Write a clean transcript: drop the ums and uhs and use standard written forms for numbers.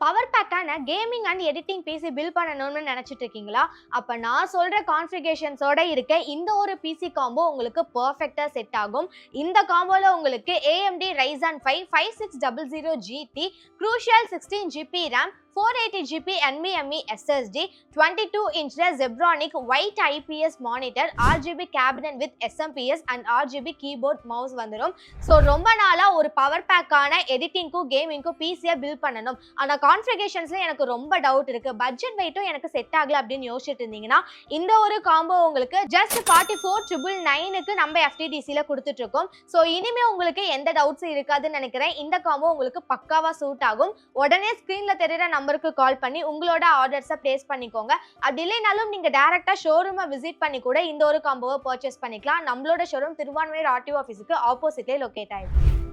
Power பேக்கான gaming and editing PC build பண்ணணும்னு நினைச்சிட்டு இருக்கீங்களா? அப்ப நான் சொல்ற கான்ஃபிகரேஷன்ஸோட இருக்க இந்த ஒரு பிசி காம்போ உங்களுக்கு பெர்ஃபெக்ட்டா செட் ஆகும். இந்த காம்போல உங்களுக்கு AMD Ryzen 5 5600 GT, Crucial 16GB RAM, 480GB NVMe SSD, 22-inch Zebronic white IPS monitor, RGB cabinet with SMPS and RGB keyboard mouse வந்துரும். ஸோ ரொம்ப நாளா ஒரு பவர் பேக்கான எடிட்டிங்க்கும் கேமிங்க்கும் பிசியை பில் பண்ணணும், ஆனால் கான்ஃபிகரேஷன்ஸ்ல எனக்கு ரொம்ப டவுட் இருக்கு, பட்ஜெட் வெயிட்டும் எனக்கு செட் ஆகல அப்படின்னு யோசிச்சுட்டு இருந்தீங்கன்னா இந்த ஒரு காம்போ உங்களுக்கு ஜஸ்ட் 44,999க்கு நம்ம FTDCல கொடுத்துட்டு இருக்கோம். ஸோ இனிமே உங்களுக்கு எந்த டவுட்ஸும் இருக்காதுன்னு நினைக்கிறேன். இந்த காம்போ உங்களுக்கு பக்காவா சூட் ஆகும். உடனே ஸ்கிரீன்ல தெரியுற நம்பருக்கு கால் பண்ணி உங்களோட ஆர்டர்ஸை பிளேஸ் பண்ணிக்கோங்க. அப்படி இல்லைனாலும் நீங்க டைரக்டா ஷோரூமை விசிட் பண்ணி கூட இந்த ஒரு காம்போவை பர்ச்சேஸ் பண்ணிக்கலாம். நம்மளோட ஷோரூம் திருவான்மையூர் RTO ஆஃபீஸுக்கு ஆப்போசிட்லேயே லொக்கேட் ஆயிருக்கு.